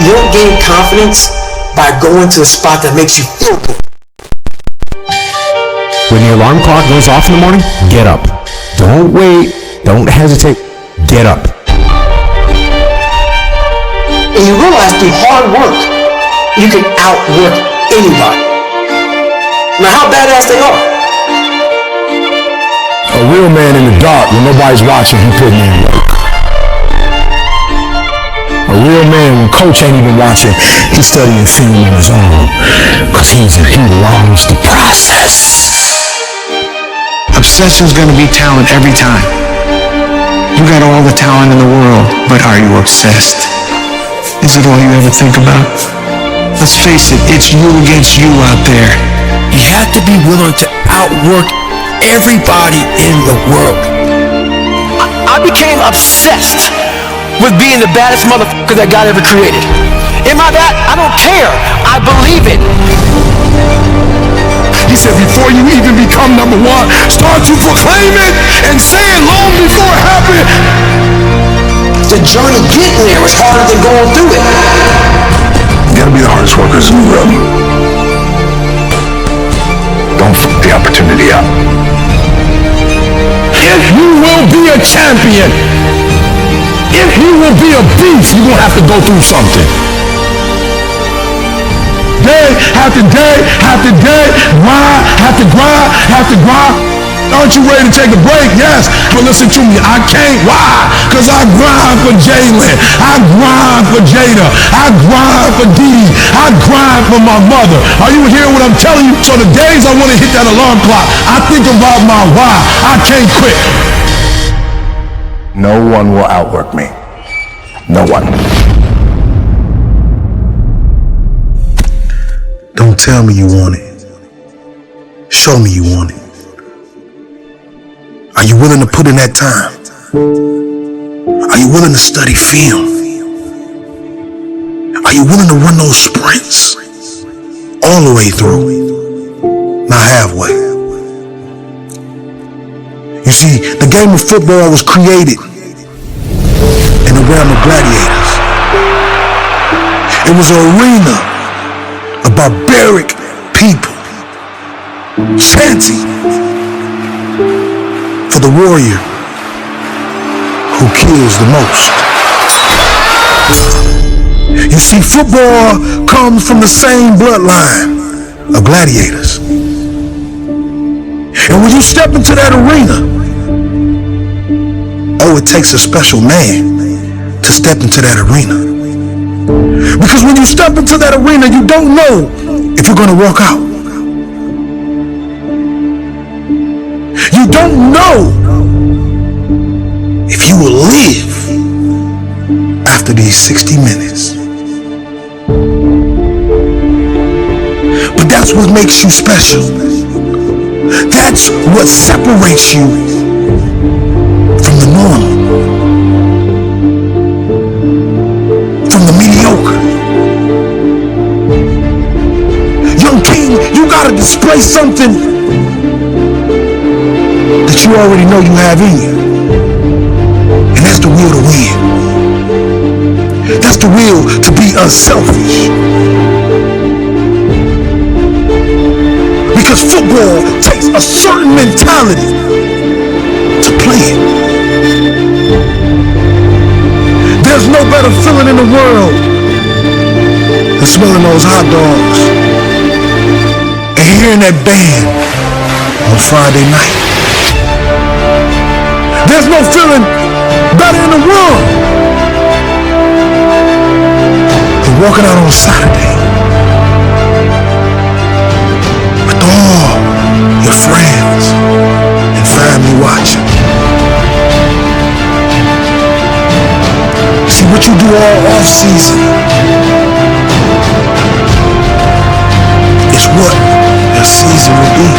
You don't gain confidence by going to a spot that makes you feel good. When the alarm clock goes off in the morning, get up. Don't wait. Don't hesitate. Get up. And you realize through hard work, you can outwork anybody. No matter how badass they are. A real man in the dark, when nobody's watching, he putting in work. A real man, when coach ain't even watching, he's studying film on his own. Because he loves the process. Obsession's gonna be talent every time. You got all the talent in the world, but are you obsessed? Is it all you ever think about? Let's face it, it's you against you out there. You have to be willing to outwork everybody in the world. I became obsessed with being the baddest motherfucker that God ever created. Am I that? I don't care. I believe it. He said, before you even become number one, start to proclaim it and say it long before it happened. The journey getting there is harder than going through it. You gotta be the hardest workers in the world. Don't fuck the opportunity up. If you will be a champion, if you will be a beast, you're gonna have to go through something. Day after day after day, grind, have to grind, have to grind. Aren't you ready to take a break? Yes, but listen to me, I can't. Why? Because I grind for Jalen, I grind for Jada, I grind for Dee, I grind for my mother. Are you hearing what I'm telling you? So the days I want to hit that alarm clock, I think about my why. I can't quit. No one will outwork me. No one. Don't tell me you want it. Show me you want it. Are you willing to put in that time? Are you willing to study film? Are you willing to run those sprints all the way through, not halfway? You see, the game of football was created in the realm of gladiators. It was an arena of barbaric people chanting for the warrior who kills the most. You see, football comes from the same bloodline of gladiators. And when you step into that arena, oh, it takes a special man to step into that arena. Because when you step into that arena, you don't know if you're going to walk out. You don't know if you will live after these 60 minutes. But that's what makes you special. That's what separates you from the normal, from the mediocre. Young king, you gotta display something that you already know you have in you. And that's the will to win. That's the will to be unselfish. Because football takes a certain mentality to play it. There's no better feeling in the world than smelling those hot dogs and hearing that band on Friday night. There's no feeling better in the world than walking out on Saturday with all your friends and family watching. See, what you do all off season is what your season will be.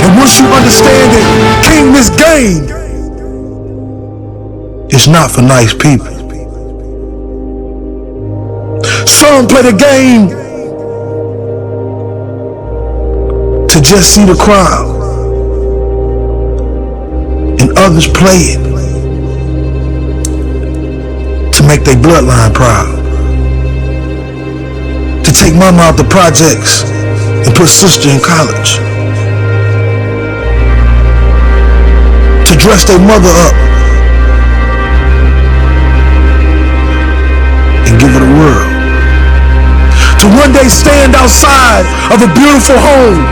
And once you understand that, King, this game is not for nice people. Some play the game to just see the crowd, and others play it to make their bloodline proud. To take mama out the projects and put sister in college. To dress their mother up and give her the world. To one day stand outside of a beautiful home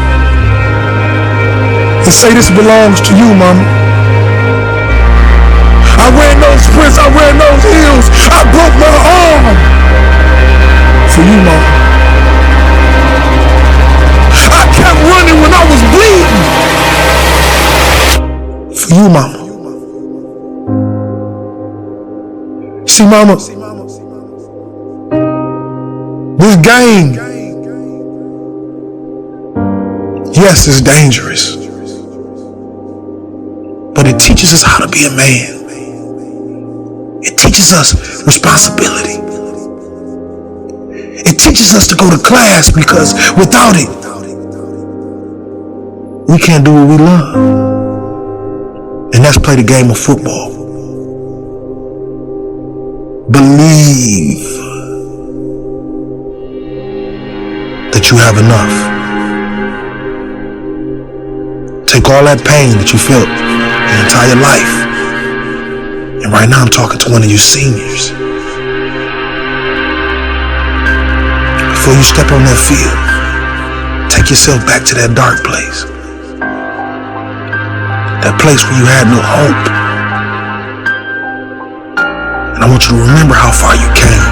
and say, this belongs to you, mama. I ran those sprints, I ran those hills, I broke my arm for you, mama. I kept running when I was bleeding for you, mama. See, mama, this game, yes, it's dangerous, but it teaches us how to be a man. It teaches us responsibility. It teaches us to go to class, because without it, we can't do what we love. And that's play the game of football. Believe that you have enough. Take all that pain that you felt your entire life. And right now I'm talking to one of you seniors. Before you step on that field, take yourself back to that dark place. That place where you had no hope. And I want you to remember how far you came.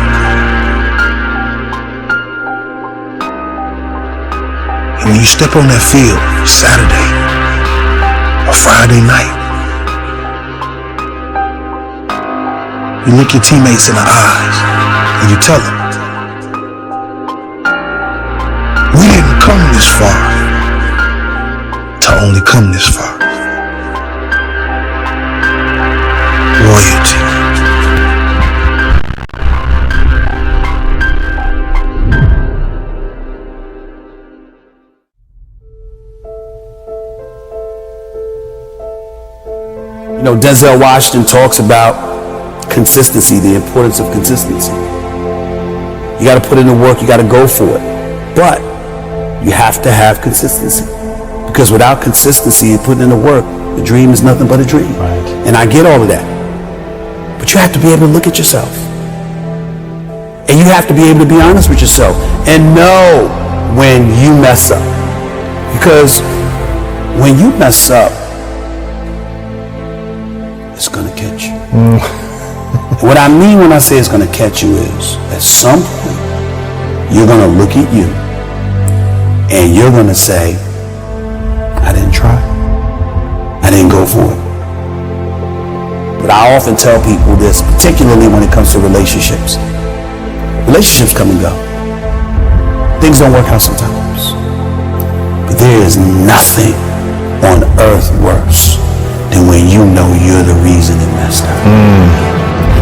And when you step on that field Saturday or Friday night, you look your teammates in the eyes and you tell them, we didn't come this far to only come this far. Royalty. You know, Denzel Washington talks about consistency, the importance of consistency. You got to put in the work, you got to go for it. But you have to have consistency. Because without consistency and putting in the work, the dream is nothing but a dream. Right. And I get all of that. But you have to be able to look at yourself. And you have to be able to be honest with yourself and know when you mess up. Because when you mess up, it's going to catch you. What I mean when I say it's going to catch you is, at some point, you're going to look at you and you're going to say, I didn't try. I didn't go for it. But I often tell people this, particularly when it comes to relationships. Relationships come and go. Things don't work out sometimes. But there is nothing on earth worse than when you know you're the reason it messed up.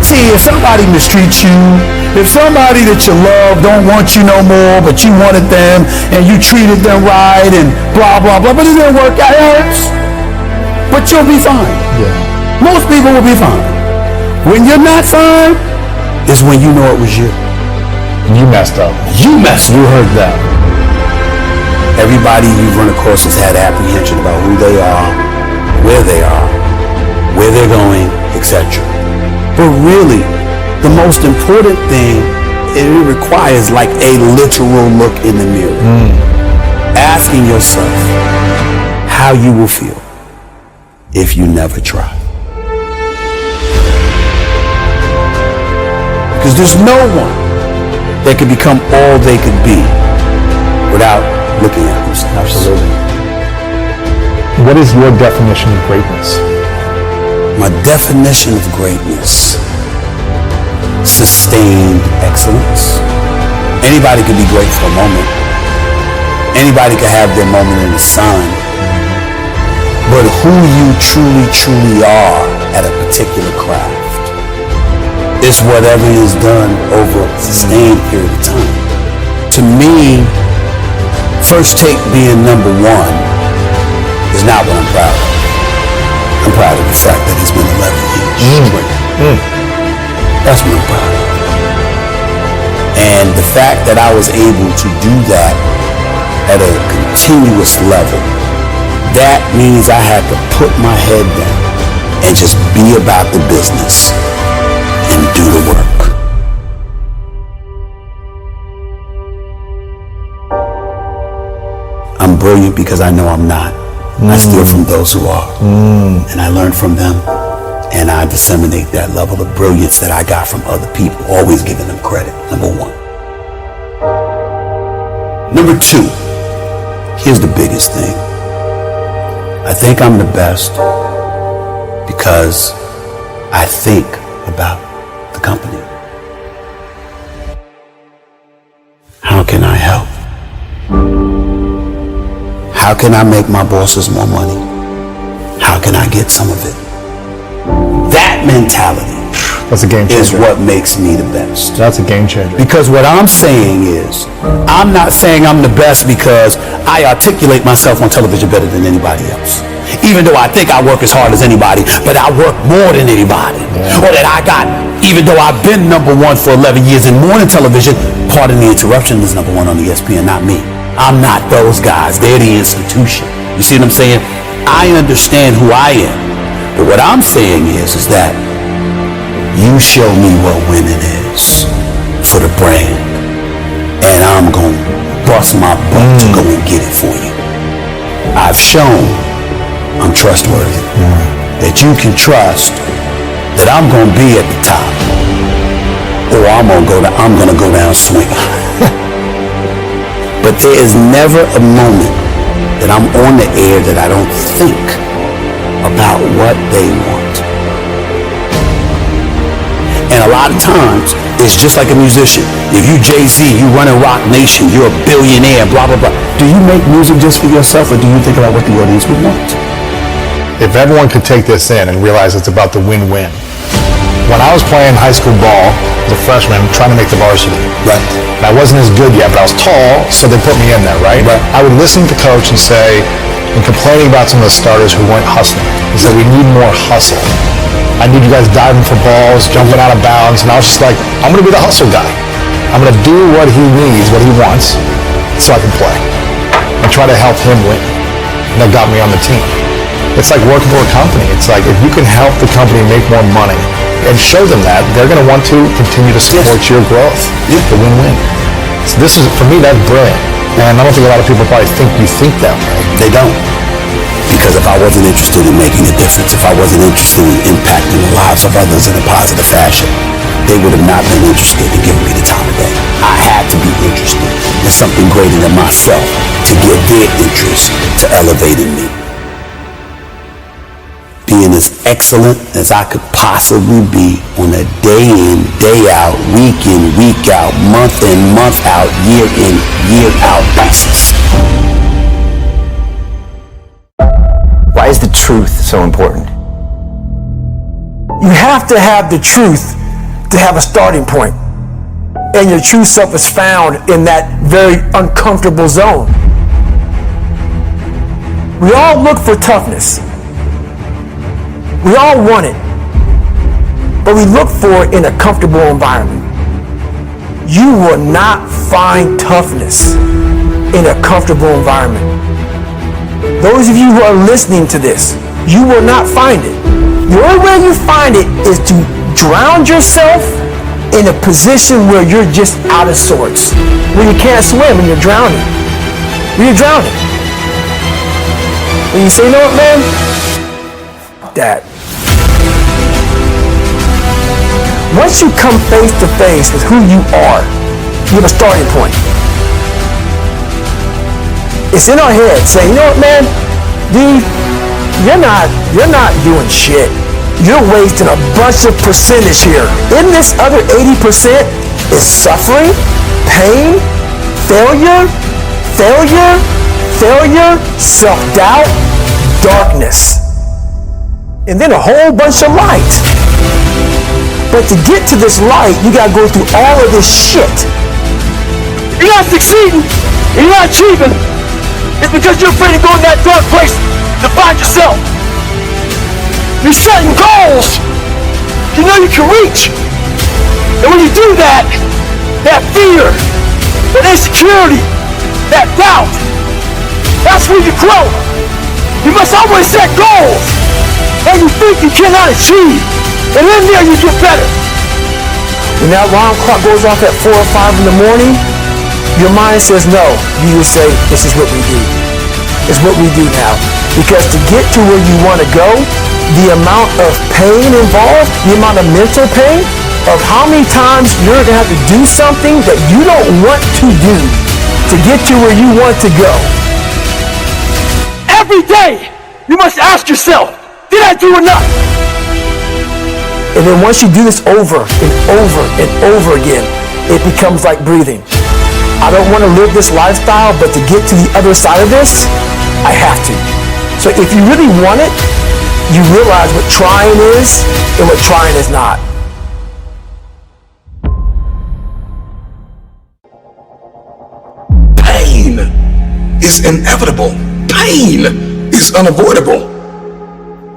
See, if somebody mistreats you, if somebody that you love don't want you no more, but you wanted them and you treated them right and blah, blah, blah, but it didn't work out, it hurts. But you'll be fine. Yeah. Most people will be fine. When you're not fine is when you know it was you. You messed up. You messed up. You heard that. Everybody you've run across has had apprehension about who they are, where they're going, etc. But really, the most important thing, it requires like a literal look in the mirror. Asking yourself how you will feel if you never try. Because there's no one that could become all they could be without looking at themselves. Absolutely. What is your definition of greatness? My definition of greatness: sustained excellence. Anybody could be great for a moment. Anybody could have their moment in the sun. But who you truly, truly are at a particular craft is whatever is done over a sustained period of time. To me, First Take being number one is not what I'm proud of. I'm proud of the fact that it's been 11 years straight. That's what I'm proud of. the fact that I was able to do that at a continuous level, that means I had to put my head down and just be about the business and do the work. I'm brilliant because I know I'm not. I steal from those who are. And I learn from them. And I disseminate that level of brilliance that I got from other people, always giving them credit, number one. Number two, here's the biggest thing. I think I'm the best because I think about the company. How can I help? How can I make my bosses more money? How can I get some of it? That mentality That's a game changer. is what makes me the best. That's a game changer. Because what I'm saying is, I'm not saying I'm the best because I articulate myself on television better than anybody else. Even though I think I work as hard as anybody, but I work more than anybody. Or that I got, even though I've been number one for 11 years in morning television, pardon the interruption, is number one on ESPN, not me. I'm not those guys. They're the institution. You see what I'm saying? I understand who I am. But what I'm saying is that you show me what winning is for the brand, and I'm going to bust my butt to go and get it for you. I've shown I'm trustworthy, that you can trust that I'm going to be at the top, or I'm going to go down swinging. But there is never a moment that I'm on the air that I don't think about what they want. And a lot of times, it's just like a musician. If you Jay-Z, you running Rock Nation, you're a billionaire, blah, blah, blah. Do you make music just for yourself, or do you think about what the audience would want? If everyone could take this in and realize it's about the win-win. When I was playing high school ball as a freshman, trying to make the varsity. Right. And I wasn't as good yet, but I was tall, so they put me in there, right? Right. I would listen to coach and say, and complaining about some of the starters who weren't hustling. He said, we need more hustle. I need you guys diving for balls, jumping out of bounds, and I was just like, I'm going to be the hustle guy. I'm going to do what he needs, what he wants, so I can play. And try to help him win. And that got me on the team. It's like working for a company. It's like, if you can help the company make more money and show them that, they're going to want to continue to support your growth. The win-win. So this is, for me, that's brilliant. And I don't think a lot of people probably think you think that way. They don't. Because if I wasn't interested in making a difference, if I wasn't interested in impacting the lives of others in a positive fashion, they would have not been interested in giving me the time of day. I had to be interested in something greater than myself to get their interest to elevating me. Being as excellent as I could possibly be on a day in, day out, week in, week out, month in, month out, year in, year out basis. Why is the truth so important? You have to have the truth to have a starting point. And your true self is found in that very uncomfortable zone. We all look for toughness. We all want it. But we look for it in a comfortable environment. You will not find toughness in a comfortable environment. Those of you who are listening to this, you will not find it. The only way you find it is to drown yourself in a position where you're just out of sorts, where you can't swim and you're drowning. Where you're drowning. When you say, you know what, man? That. Once you come face to face with who you are, you have a starting point. It's in our head saying, you know what, man? D, you're not doing shit. You're wasting a bunch of percentage here. In this other 80% is suffering, pain, failure, self-doubt, darkness, and then a whole bunch of light. But to get to this light, you gotta go through all of this shit. You're not succeeding, you're not achieving. It's because you're afraid to go in that dark place to find yourself. You're setting goals you know you can reach. And when you do that, that fear, that insecurity, that doubt. That's where you grow. You must always set goals that you think you cannot achieve. And in there you get better. When that alarm clock goes off at 4 or 5 in the morning, your mind says no. You will say, this is what we do. It's what we do now. Because to get to where you want to go, the amount of pain involved, the amount of mental pain, of how many times you're going to have to do something that you don't want to do to get to where you want to go. Every day, you must ask yourself, did I do enough? And then once you do this over and over and over again, it becomes like breathing. I don't want to live this lifestyle, but to get to the other side of this, I have to. So if you really want it, you realize what trying is and what trying is not. Pain is inevitable. Pain is unavoidable.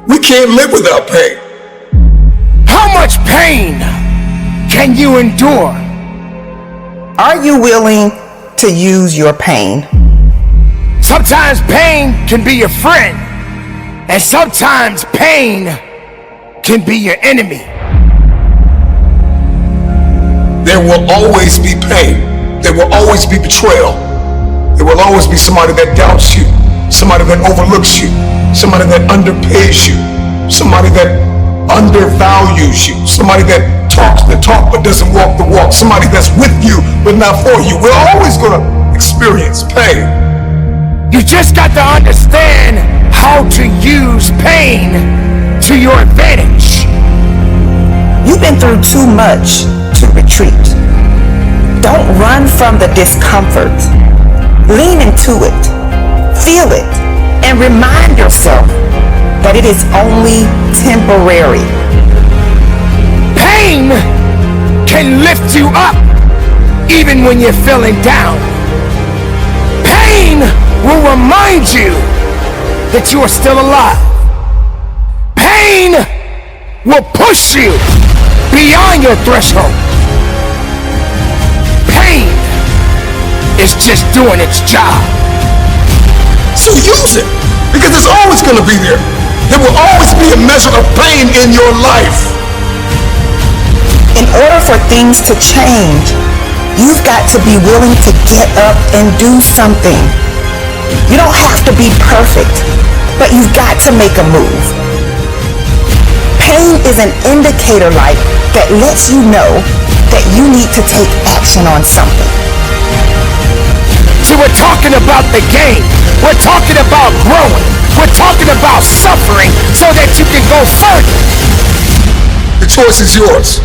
We can't live without pain. How much pain can you endure? Are you willing to use your pain? Sometimes pain can be your friend, and sometimes pain can be your enemy. There will always be pain. There will always be betrayal. There will always be somebody that doubts you, somebody that overlooks you, somebody that underpays you, somebody that undervalues you, somebody that talks the talk but doesn't walk the walk, somebody that's with you but not for you. We're always going to experience pain. You just got to understand how to use pain to your advantage. You've been through too much to retreat. Don't run from the discomfort. Lean into it, feel it, and remind yourself that it is only temporary. Pain can lift you up even when you're feeling down. Pain will remind you that you are still alive. Pain will push you beyond your threshold. Pain is just doing its job. So use it, because it's always going to be there. There will always be a measure of pain in your life. In order for things to change, you've got to be willing to get up and do something. You don't have to be perfect, but you've got to make a move. Pain is an indicator light that lets you know that you need to take action on something. See, we're talking about the game. We're talking about growing. We're talking about suffering so that you can go further. The choice is yours.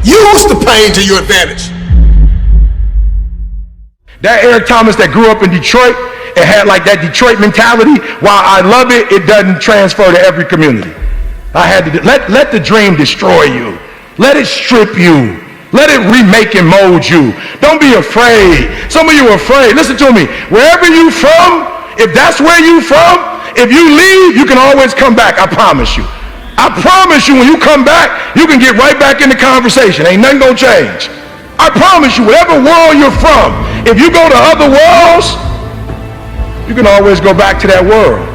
Use the pain to your advantage. That Eric Thomas that grew up in Detroit and had like that Detroit mentality, while I love it, it doesn't transfer to every community. I had to let the dream destroy you. Let it strip you. Let it remake and mold you. Don't be afraid. Some of you are afraid. Listen to me. Wherever you from, if that's where you from, if you leave, you can always come back. I promise you. I promise you, when you come back, you can get right back in the conversation. Ain't nothing gonna change. I promise you, whatever world you're from, if you go to other worlds, you can always go back to that world.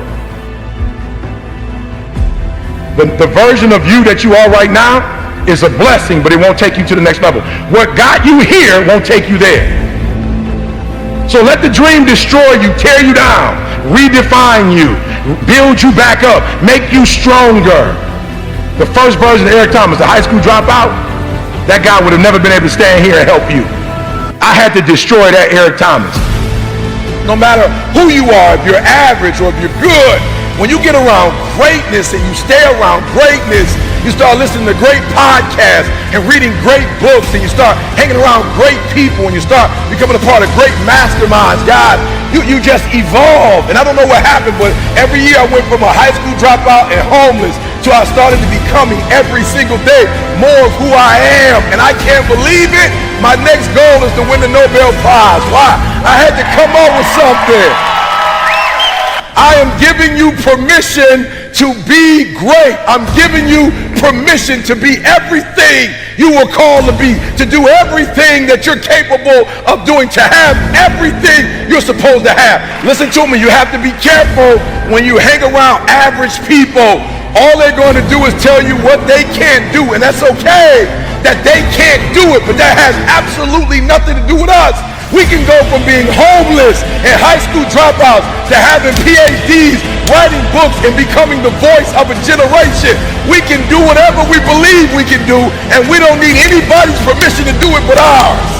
The version of you that you are right now is a blessing, but it won't take you to the next level. What got you here won't take you there. So let the dream destroy you, tear you down, redefine you, build you back up, make you stronger. The first version of Eric Thomas, the high school dropout, that guy would have never been able to stand here and help you. I had to destroy that Eric Thomas. No matter who you are, if you're average or if you're good, when you get around greatness and you stay around greatness, you start listening to great podcasts and reading great books, and you start hanging around great people, and you start becoming a part of great masterminds. God, you just evolve. And I don't know what happened, but every year I went from a high school dropout and homeless to I started to becoming every single day more of who I am. And I can't believe it. My next goal is to win the Nobel Prize. Why? I had to come up with something. I am giving you permission to be great. I'm giving you permission to be everything you were called to be, to do everything that you're capable of doing, to have everything you're supposed to have. Listen to me, you have to be careful when you hang around average people. All they're going to do is tell you what they can't do, and that's okay that they can't do it, but that has absolutely nothing to do with us. We can go from being homeless and high school dropouts to having PhDs, writing books, and becoming the voice of a generation. We can do whatever we believe we can do, and we don't need anybody's permission to do it but ours.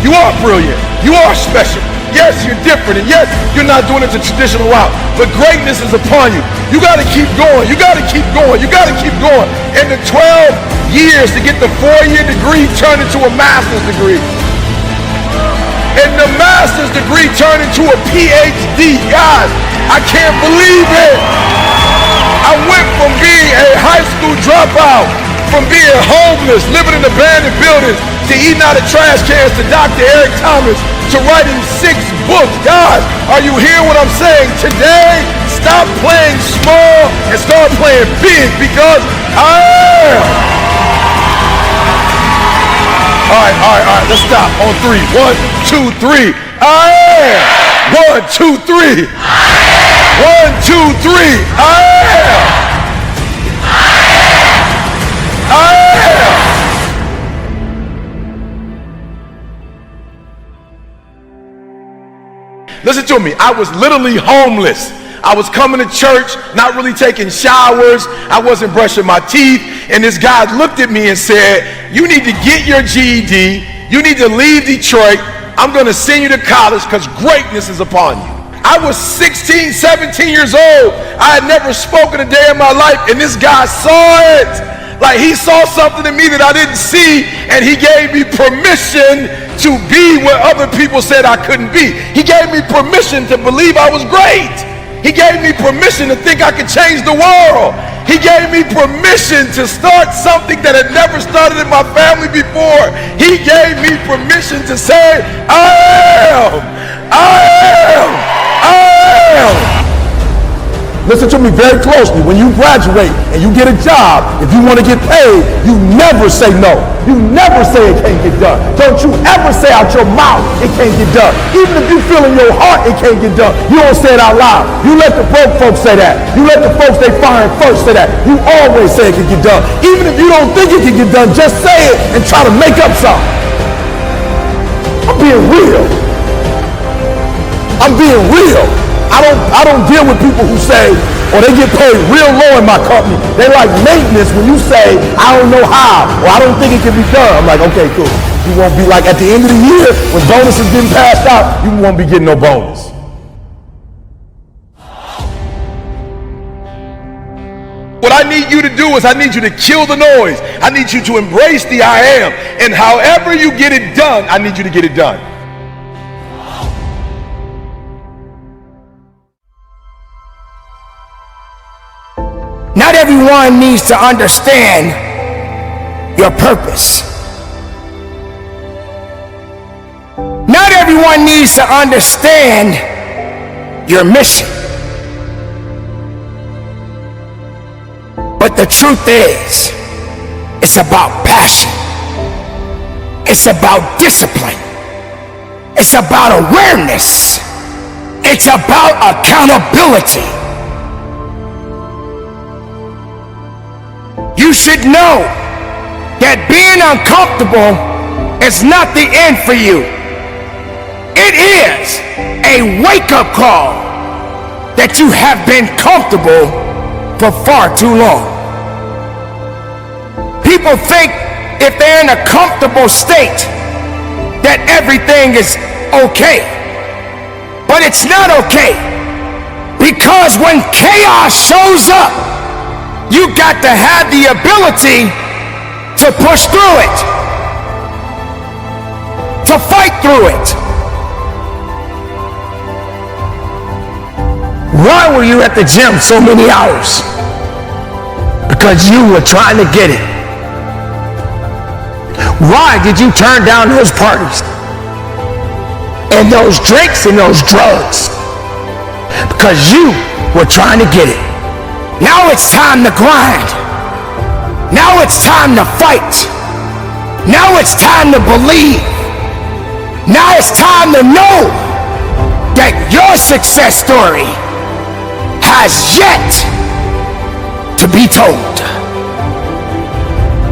You are brilliant. You are special. Yes, you're different, and yes, you're not doing it the traditional route, but greatness is upon you. You got to keep going. You got to keep going. You got to keep going. And the 12 years to get the 4-year degree turned into a master's degree. And the master's degree turned into a PhD. Guys, I can't believe it. I went from being a high school dropout, from being homeless, living in abandoned buildings, to eating out of trash cans, to Dr. Eric Thomas, to writing 6 books. Guys, are you hearing what I'm saying? Today, stop playing small and start playing big, because I am. All right, let's stop on 3. 1, 2, 3. I am. 1, 2, 3. 1, 2, 3. I am. I am. Listen to me, I was literally homeless. I was coming to church, not really taking showers. I wasn't brushing my teeth. And this guy looked at me and said, you need to get your GED. You need to leave Detroit. I'm going to send you to college because greatness is upon you. I was 16, 17 years old. I had never spoken a day in my life, and this guy saw it. Like, he saw something in me that I didn't see, and he gave me permission to be where other people said I couldn't be. He gave me permission to believe I was great. He gave me permission to think I could change the world. He gave me permission to start something that had never started in my family before. He gave me permission to say, I am. Listen to me very closely. When you graduate and you get a job, if you want to get paid, you never say no. You never say it can't get done. Don't you ever say out your mouth it can't get done. Even if you feel in your heart it can't get done, you don't say it out loud. You let the broke folks say that. You let the folks they firing first say that. You always say it can get done. Even if you don't think it can get done, just say it and try to make up something. I'm being real. I'm being real. I don't deal with people who say, or they get paid real low in my company. They like maintenance when you say, I don't know how, or I don't think it can be done. I'm like, okay, cool. You won't be like, at the end of the year, when bonuses getting passed out, you won't be getting no bonus. What I need you to do is I need you to kill the noise. I need you to embrace the I am. And however you get it done, I need you to get it done. Not everyone needs to understand your purpose. Not everyone needs to understand your mission. But the truth is, it's about passion. It's about discipline. It's about awareness. It's about accountability. You should know that being uncomfortable is not the end for you. It is a wake-up call that you have been comfortable for far too long. People think if they're in a comfortable state that everything is okay. But it's not okay, because when chaos shows up, you got to have the ability to push through it, to fight through it. Why were you at the gym so many hours? Because you were trying to get it. Why did you turn down those parties and those drinks and those drugs? Because you we're trying to get it. Now it's time to grind. Now it's time to fight. Now it's time to believe. Now it's time to know that your success story has yet to be told.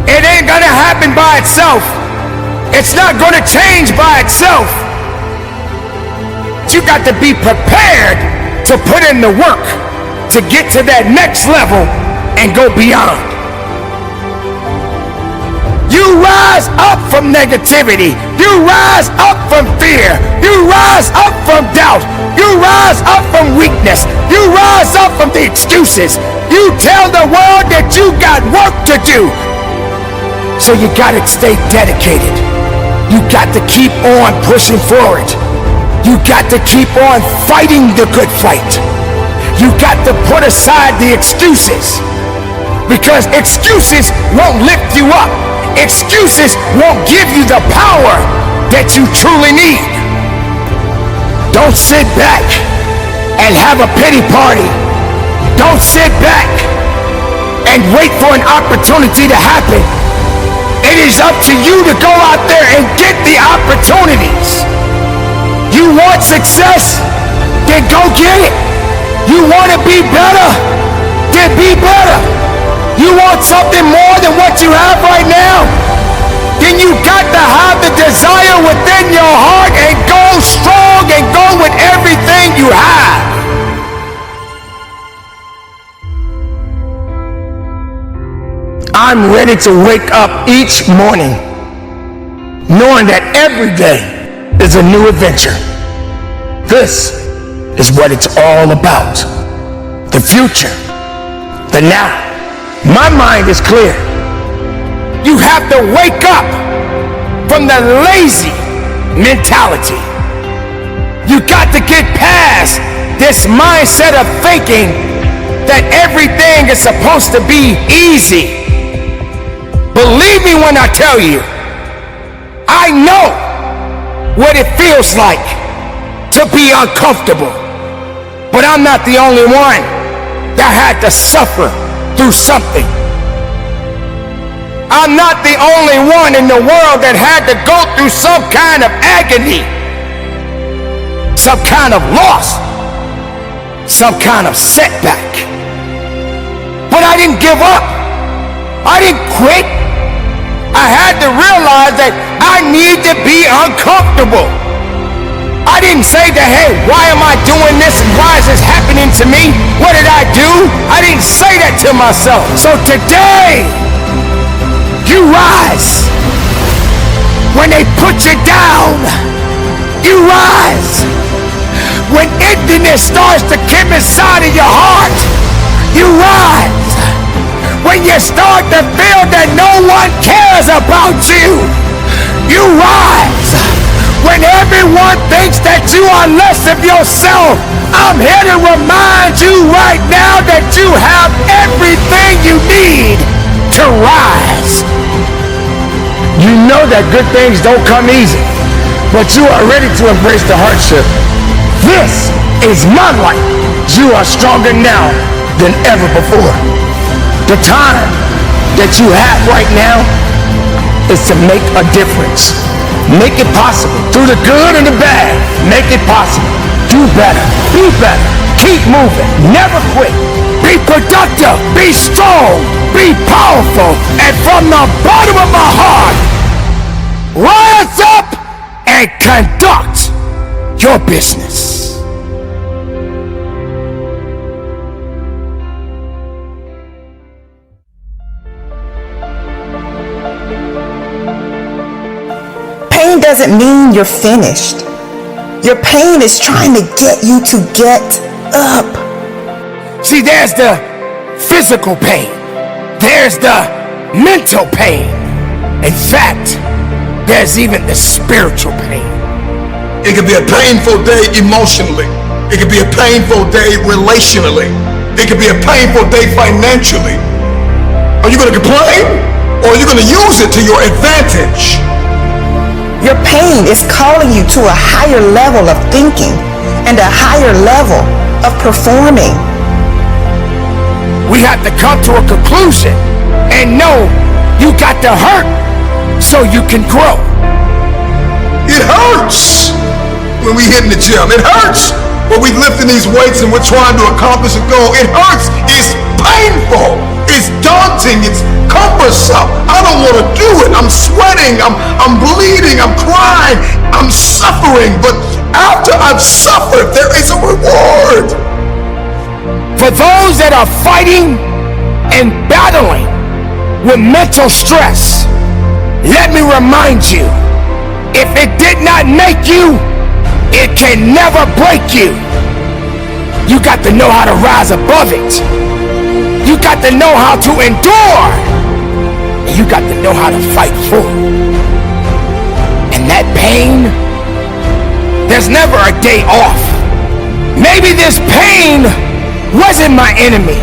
It ain't gonna happen by itself. It's not gonna change by itself. You got to be prepared to put in the work to get to that next level and go beyond. You rise up from negativity. You rise up from fear. You rise up from doubt. You rise up from weakness. You rise up from the excuses. You tell the world that you got work to do. So you gotta stay dedicated. You got to keep on pushing forward. You got to keep on fighting the good fight. You got to put aside the excuses, because excuses won't lift you up. Excuses won't give you the power that you truly need. Don't sit back and have a pity party. Don't sit back and wait for an opportunity to happen. It is up to you to go out there and get the opportunities. You want success? Then go get it. You want to be better? Then be better. You want something more than what you have right now? Then you got to have the desire within your heart and go strong and go with everything you have. I'm ready to wake up each morning knowing that every day is a new adventure. This is what it's all about. The future, the now. My mind is clear. You have to wake up from the lazy mentality. You got to get past this mindset of thinking that everything is supposed to be easy. Believe me when I tell you, I know what it feels like to be uncomfortable. But I'm not the only one that had to suffer through something. I'm not the only one in the world that had to go through some kind of agony, some kind of loss, some kind of setback. But I didn't give up. I didn't quit. I had to realize that I need to be uncomfortable. I didn't say that, hey, why am I doing this and why is this happening to me? What did I do? I didn't say that to myself. So today, you rise. When they put you down, you rise. When emptiness starts to creep inside of your heart, you rise. When you start to feel that no one cares about you, you rise. When everyone thinks that you are less of yourself, I'm here to remind you right now that you have everything you need to rise. You know that good things don't come easy, but you are ready to embrace the hardship. This is my life. You are stronger now than ever before. The time that you have right now is to make a difference. Make it possible. Through the good and the bad, make it possible. Do better. Be better. Keep moving. Never quit. Be productive. Be strong. Be powerful. And from the bottom of my heart, rise up and conduct your business. Pain doesn't mean you're finished. Your pain is trying to get you to get up. See, there's the physical pain. There's the mental pain. In fact, there's even the spiritual pain. It could be a painful day emotionally. It could be a painful day relationally. It could be a painful day financially. Are you going to complain, or are you going to use it to your advantage? Your pain is calling you to a higher level of thinking and a higher level of performing. we have to come to a conclusion and know you got to hurt so you can grow. It hurts when we hit in the gym. It hurts when we lifting these weights and we're trying to accomplish a goal. It hurts. It's painful. It's daunting. It's cumbersome. I don't want to do it. I'm sweating. I'm bleeding. I'm crying. I'm suffering. But after I've suffered, there is a reward. For those that are fighting and battling with mental stress, let me remind you, if it did not make you, it can never break you. You got to know how to rise above it. You got to know how to endure. And you got to know how to fight for it. And that pain, there's never a day off. Maybe this pain wasn't my enemy.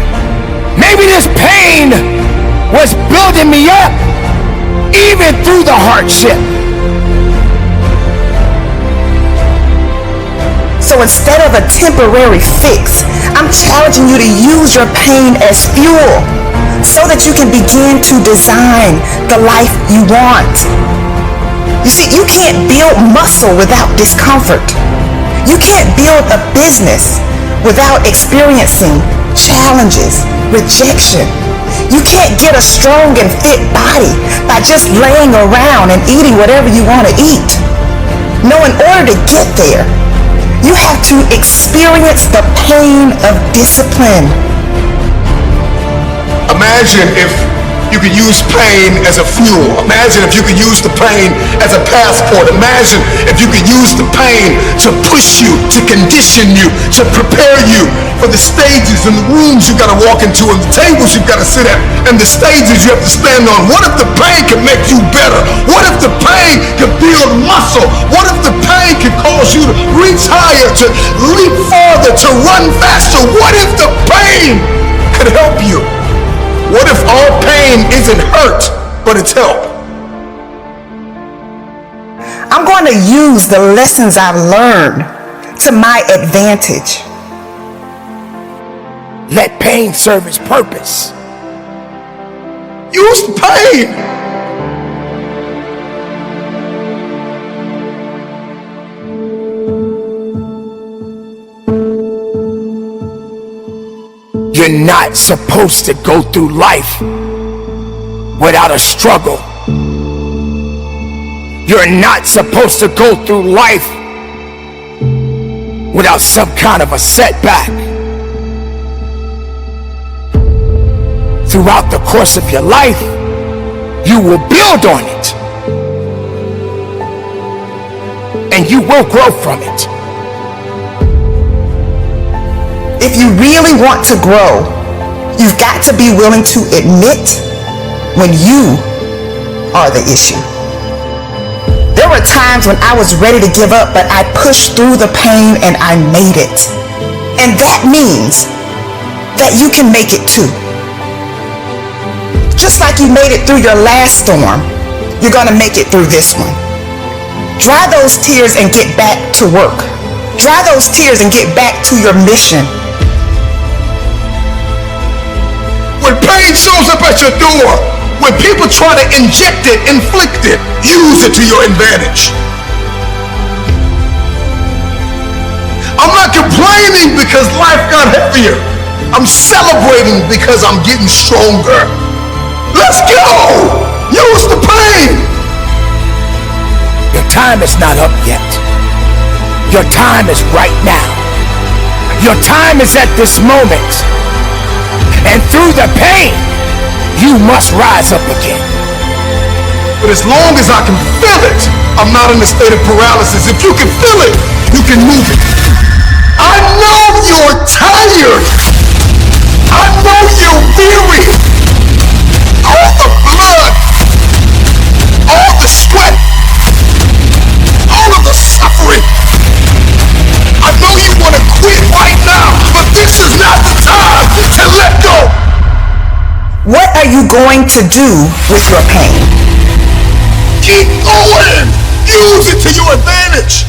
Maybe this pain was building me up even through the hardship. So instead of a temporary fix, I'm challenging you to use your pain as fuel so that you can begin to design the life you want. You see, you can't build muscle without discomfort. You can't build a business without experiencing challenges, rejection. You can't get a strong and fit body by just laying around and eating whatever you want to eat. No, in order to get there, you have to experience the pain of discipline. Imagine if you could use pain as a fuel. Imagine if you could use the pain as a passport. Imagine if you could use the pain to push you, to condition you, to prepare you for the stages and the rooms you got to walk into and the tables you got to sit at and the stages you have to stand on. What if the pain could make you better? What if the pain could build muscle? What if the pain could cause you to reach higher, to leap farther, to run faster? What if the pain could help you? What if all pain isn't hurt, but it's help? I'm going to use the lessons I've learned to my advantage. Let pain serve its purpose. Use the pain. You're not supposed to go through life without a struggle. You're not supposed to go through life without some kind of a setback. Throughout the course of your life, you will build on it. And you will grow from it. If you really want to grow, you've got to be willing to admit when you are the issue. There were times when I was ready to give up, but I pushed through the pain and I made it. And that means that you can make it too. Just like you made it through your last storm, you're going to make it through this one. Dry those tears and get back to work. Dry those tears and get back to your mission. When pain shows up at your door, when people try to inject it, inflict it, use it to your advantage. I'm not complaining because life got heavier. I'm celebrating because I'm getting stronger. Let's go! Use the pain! Your time is not up yet. Your time is right now. Your time is at this moment. And through the pain, you must rise up again. But as long as I can feel it, I'm not in a state of paralysis. If you can feel it, you can move it. I know you're tired. I know you're weary. All the blood, all the sweat, all of the suffering. I know you want to quit right now, but this is not the time to let go. What are you going to do with your pain? Keep going. Use it to your advantage.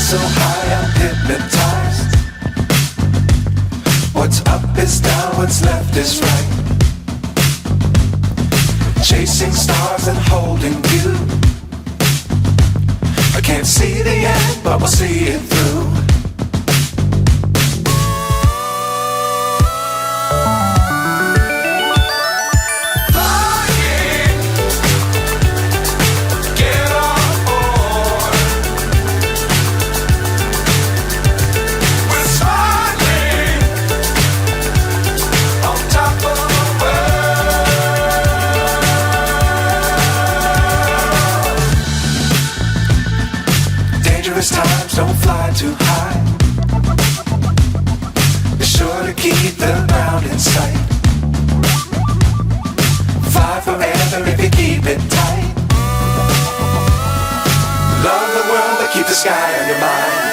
so high I'm hypnotized. What's up is down, what's left is right. Chasing stars and holding you. I can't see the end, but we'll see it through. Times don't fly too high. Be sure to keep the ground in sight. Fly forever if you keep it tight. Love the world but keep the sky on your mind.